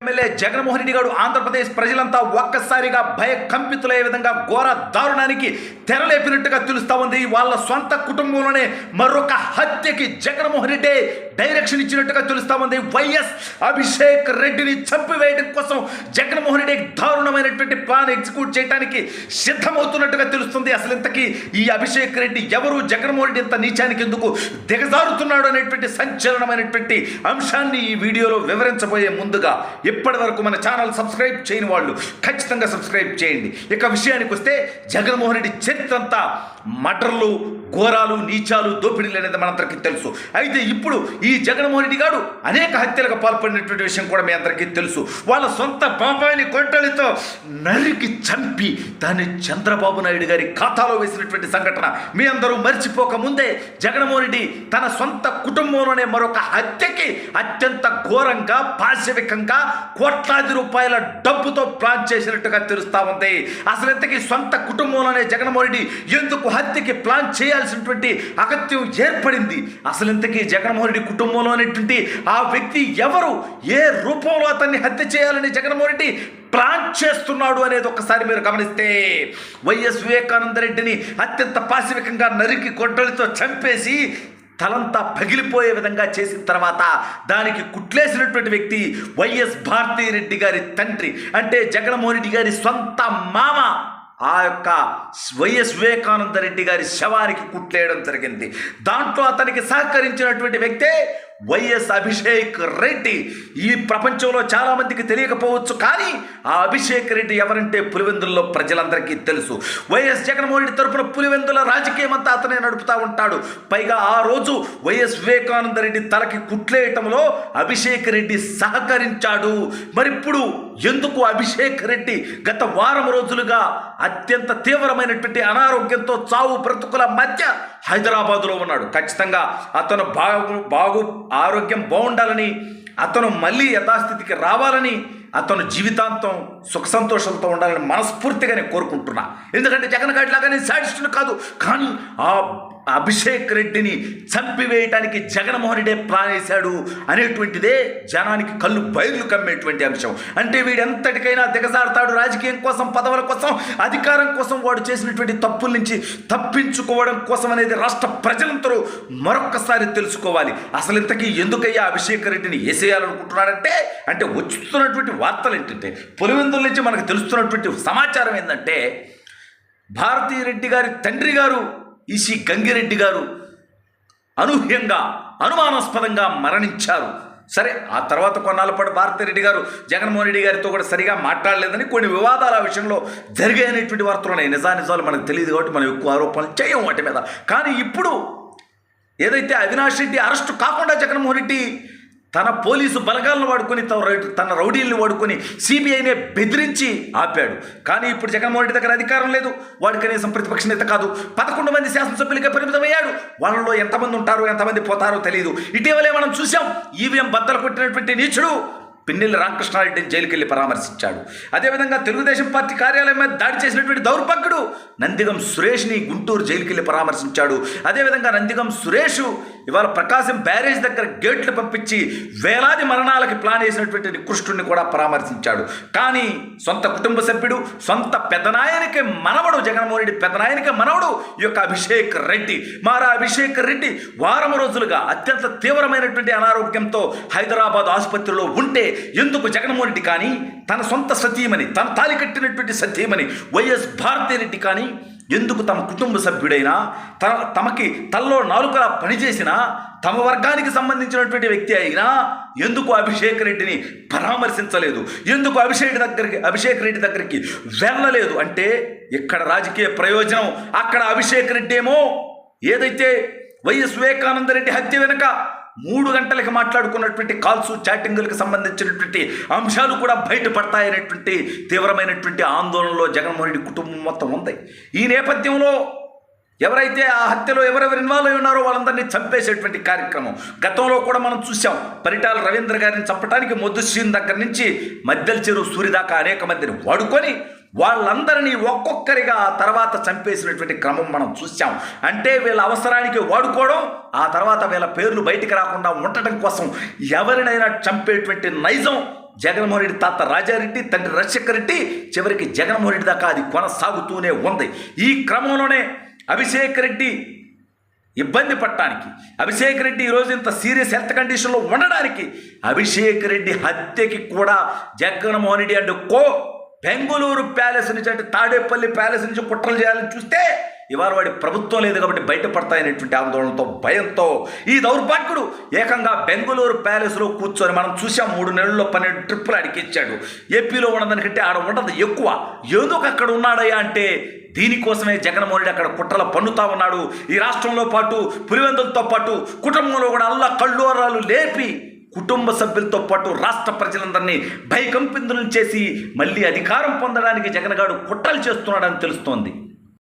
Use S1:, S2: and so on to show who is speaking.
S1: MLA Jaganmohan Reddy గారు ఆంధ్రప్రదేశ్ ప్రజలంతా ఒక్కసారిగా భయకంపితులయ్యే విధంగా ఘోర దారుణానికి తెరలేపినట్టుగా తెలుస్తా ఉంది. వాళ్ళ సొంత కుటుంబంలోనే మరొక హత్యకి జగన్మోహన్ రెడ్డి డైరెక్షన్ ఇచ్చినట్టుగా తెలుస్తా ఉంది. వైఎస్ అభిషేక్ రెడ్డిని చంపివేయడం కోసం జగన్మోహన్ రెడ్డి దారుణమైనటువంటి ప్లాన్ ఎగ్జిక్యూట్ చేయడానికి సిద్ధమవుతున్నట్టుగా తెలుస్తుంది. అసలు ఇంతకీ ఈ అభిషేక్ రెడ్డి ఎవరు, జగన్మోహన్ రెడ్డి ఇంత నీచానికి ఎందుకు దిగజారుతున్నాడు అనేటువంటి సంచలనమైనటువంటి అంశాన్ని ఈ వీడియోలో వివరించబోయే ముందుగా ఇప్పటి వరకు మన ఛానల్ సబ్స్క్రైబ్ చేయని వాళ్ళు ఖచ్చితంగా సబ్స్క్రైబ్ చేయండి. ఇక విషయానికి వస్తే జగన్మోహన్ రెడ్డి చరిత్ర అంతా మటర్లు, ఘోరాలు, నీచాలు, దోపిడీలు అనేది మనందరికీ తెలుసు. అయితే ఇప్పుడు ఈ జగన్మోహన్ రెడ్డి గారు అనేక హత్యలకు పాల్పడినటువంటి విషయం కూడా మీ అందరికీ తెలుసు. వాళ్ళ సొంత బాబాయిని కొట్టలితో నరికి చంపి దాన్ని చంద్రబాబు నాయుడు గారి ఖాతాలో వేసినటువంటి సంఘటన మీ అందరూ మర్చిపోక ముందే జగన్మోహన్ రెడ్డి తన సొంత కుటుంబంలోనే మరొక హత్యకి అత్యంత ఘోరంగా, పాశవికంగా కోట్లాది రూపాయల డబ్బుతో ప్లాన్ చేసినట్టుగా తెలుస్తా ఉంది. అసలు ఇంతకీ సొంత కుటుంబంలోనే జగన్మోహన్ రెడ్డి ఎందుకు హత్యకి ప్లాన్ చేయాల్సినటువంటి అగత్యం ఏర్పడింది? అసలు ఇంతకీ జగన్మోహన్ రెడ్డి కుటుంబంలోనేటువంటి ఆ వ్యక్తి ఎవరు, ఏ రూపంలో అతన్ని హత్య చేయాలని జగన్మోహన్ రెడ్డి ప్లాన్ చేస్తున్నాడు అనేది ఒకసారి మీరు గమనిస్తే, వైఎస్ వివేకానంద రెడ్డిని అత్యంత పాశవికంగా నరికి గొడ్డలితో చంపేసి తలంతా పగిలిపోయే విధంగా చేసిన తర్వాత దానికి కుట్లేసినటువంటి వ్యక్తి వైఎస్ భారతీరెడ్డి గారి తండ్రి, అంటే జగన్మోహన్ రెడ్డి గారి సొంత మామ. ఆ యొక్క వైఎస్ వివేకానంద రెడ్డి గారి శవానికి కుట్లేయడం జరిగింది. దాంట్లో అతనికి సహకరించినటువంటి వ్యక్తే వైఎస్ అభిషేక్ రెడ్డి. ఈ ప్రపంచంలో చాలామందికి తెలియకపోవచ్చు, కానీ ఆ అభిషేక్ రెడ్డి ఎవరంటే పులివెందుల్లో ప్రజలందరికీ తెలుసు. వైఎస్ జగన్మోహన్ రెడ్డి తరపున పులివెందుల రాజకీయం అంతా అతనే నడుపుతూ ఉంటాడు. పైగా ఆ రోజు వైఎస్ వివేకానంద రెడ్డి తలకి కుట్లేయటంలో అభిషేక్ రెడ్డి సహకరించాడు. మరిప్పుడు ఎందుకు అభిషేక్ రెడ్డి గత వారం రోజులుగా అత్యంత తీవ్రమైనటువంటి అనారోగ్యంతో చావు బ్రతుకుల మధ్య హైదరాబాదులో ఉన్నాడు? ఖచ్చితంగా అతను ఆరోగ్యం బాగుండాలని, అతను మళ్ళీ యథాస్థితికి రావాలని, అతను జీవితాంతం సుఖ సంతోషంతో ఉండాలని మనస్ఫూర్తిగా నేను కోరుకుంటున్నా. ఎందుకంటే జగన్ గారి లాగా నేను సాడిస్టుని కాదు, కానీ ఆ అభిషేక్ రెడ్డిని చంపివేయటానికి జగన్మోహన్ రెడ్డి ప్లాన్ వేశాడు అనేటువంటిదే జనానికి కళ్ళు బయర్లు కమ్మేటువంటి అంశం. అంటే వీడెంతటికైనా దిగజారుతాడు. రాజకీయం కోసం, పదవుల కోసం, అధికారం కోసం వాడు చేసినటువంటి తప్పుల నుంచి తప్పించుకోవడం కోసం అనేది రాష్ట్ర ప్రజలందరూ మరొక్కసారి తెలుసుకోవాలి. అసలు ఇంతకీ ఎందుకయ్యా అభిషేక్ రెడ్డిని వేసేయాలనుకుంటున్నాడంటే, అంటే వచ్చుతున్నటువంటి వార్తలు ఏంటంటే, పులివెందుల నుంచి మనకు తెలుస్తున్నటువంటి సమాచారం ఏంటంటే, భారతీరెడ్డి గారి తండ్రి గారు ఈసీ గంగిరెడ్డి గారు అనూహ్యంగా, అనుమానాస్పదంగా మరణించారు. సరే, ఆ తర్వాత కొన్నాళ్ళ పాటు భారతిరెడ్డి గారు జగన్మోహన్ రెడ్డి గారితో కూడా సరిగా మాట్లాడలేదని కొన్ని వివాదాల విషయంలో జరిగాయనేటువంటి వార్తలు ఉన్నాయి. నిజానిజాలు మనకు తెలియదు కాబట్టి మనం ఎక్కువ ఆరోపణలు చేయం వాటి మీద. కానీ ఇప్పుడు ఏదైతే అవినాష్ రెడ్డి అరెస్టు కాకుండా జగన్మోహన్ రెడ్డి తన పోలీసు బలగాలను వాడుకొని, తన రౌడీలను వాడుకొని సిబిఐనే బెదిరించి ఆపాడు. కానీ ఇప్పుడు జగన్మోహన్ రెడ్డి దగ్గర అధికారం లేదు, వాడు కనీసం ప్రతిపక్ష నేత కాదు. 11 మంది శాసనసభ్యులుగా పరిమితమయ్యాడు. వాళ్ళలో ఎంతమంది ఉంటారో ఎంతమంది పోతారో తెలియదు. ఇటీవలే మనం చూసాం, ఈవీఎం బద్దలు కొట్టినటువంటి నీచుడు పిన్నెల్లి రామకృష్ణారెడ్డిని జైలుకి వెళ్ళి పరామర్శించాడు. అదేవిధంగా తెలుగుదేశం పార్టీ కార్యాలయం మీద దాడి చేసినటువంటి దౌర్భాగ్యుడు నందిగం సురేష్ని గుంటూరు జైలుకి వెళ్ళి పరామర్శించాడు. అదేవిధంగా నందిగం సురేష్ ఇవాళ ప్రకాశం బ్యారేజ్ దగ్గర గేట్లు పంపించి వేలాది మరణాలకి ప్లాన్ చేసినటువంటి నికృష్టుడిని కూడా పరామర్శించాడు. కానీ సొంత కుటుంబ సభ్యుడు, సొంత పెద్దనాయనికి మనవడు, జగన్మోహన్ రెడ్డి పెద్దనాయనికి మనవడు ఈ యొక్క అభిషేక్ రెడ్డి. మారా అభిషేక్ రెడ్డి వారం రోజులుగా అత్యంత తీవ్రమైనటువంటి అనారోగ్యంతో హైదరాబాద్ ఆసుపత్రిలో ఉంటే ఎందుకు జగన్మోహన్ రెడ్డి కానీ, తన సొంత సతీమణి, తన తాలి కట్టినటువంటి సతీమణి వైఎస్ భారతిరెడ్డి కానీ, ఎందుకు తమ కుటుంబ సభ్యుడైనా, తమకి తల్లో నాలుకలా పనిచేసిన, తమ వర్గానికి సంబంధించినటువంటి వ్యక్తి అయినా ఎందుకు అభిషేక్ రెడ్డిని పరామర్శించలేదు? ఎందుకు అభిషేక్ రెడ్డి దగ్గరికి వెళ్ళలేదు? అంటే ఇక్కడ రాజకీయ ప్రయోజనం, అక్కడ అభిషేక్ రెడ్డి ఏమో ఏదైతే వైఎస్ వివేకానంద రెడ్డి హత్య వెనుక 3 గంటలకి మాట్లాడుకున్నటువంటి కాల్స్, చాటింగులకు సంబంధించినటువంటి అంశాలు కూడా బయటపడతాయనేటువంటి తీవ్రమైనటువంటి ఆందోళనలో జగన్మోహన్ రెడ్డి కుటుంబం మొత్తం ఉంది. ఈ నేపథ్యంలో ఎవరైతే ఆ హత్యలో ఎవరెవరు ఇన్వాల్వ్ అయి ఉన్నారో వాళ్ళందరినీ చంపేసేటువంటి కార్యక్రమం గతంలో కూడా మనం చూసాం. పరిటాల రవీంద్ర గారిని చంపడానికి మొద్దుశ్రీన్ దగ్గర నుంచి మద్దెల చెరువు సూరి దాకా అనేక మందిని వాడుకొని వాళ్ళందరినీ ఒక్కొక్కరిగా ఆ తర్వాత చంపేసినటువంటి క్రమం మనం చూసాం. అంటే వీళ్ళ అవసరానికి వాడుకోవడం, ఆ తర్వాత వీళ్ళ పేర్లు బయటికి రాకుండా ఉండటం కోసం ఎవరినైనా చంపేటువంటి నైజం జగన్మోహన్ రెడ్డి తాత రాజారెడ్డి, తండ్రి రాజశేఖర రెడ్డి, చివరికి జగన్మోహన్ రెడ్డి దాకా అది కొనసాగుతూనే ఉంది. ఈ క్రమంలోనే అభిషేక్ రెడ్డి ఇబ్బంది పడటానికి, అభిషేక్ రెడ్డి ఈరోజు ఇంత సీరియస్ హెల్త్ కండిషన్లో ఉండడానికి, అభిషేక్ రెడ్డి హత్యకి కూడా Jaganmohan Reddy and co Bengaluru palace నుంచి, అంటే తాడేపల్లి ప్యాలెస్ నుంచి కుట్రలు చేయాలని చూస్తే ఇవాళ వాడి ప్రభుత్వం లేదు కాబట్టి బయటపడతాయనేటువంటి ఆందోళనతో, భయంతో ఈ దౌర్భాగ్యుడు ఏకంగా బెంగళూరు ప్యాలెస్లో కూర్చొని మనం చూసాం 3 నెలల్లో 12 ట్రిప్పులు అడిగిచ్చాడు. ఏపీలో ఉన్నదానికంటే ఆడ ఉండదు ఎక్కువ. ఎందుకు అక్కడ ఉన్నాడయ్యా అంటే దీనికోసమే జగన్మోహన్ రెడ్డి అక్కడ కుట్రలు పన్నుతా ఉన్నాడు. ఈ రాష్ట్రంలో పాటు పులివెందులతో పాటు కుటుంబంలో కూడా అల్ల కళ్ళోరాలు లేపి కుటుంబ సభ్యులతో పాటు రాష్ట్ర ప్రజలందరినీ భయకంపితులను చేసి మళ్ళీ అధికారం పొందడానికి జగన్ గారు కుట్రలు చేస్తున్నాడని తెలుస్తోంది.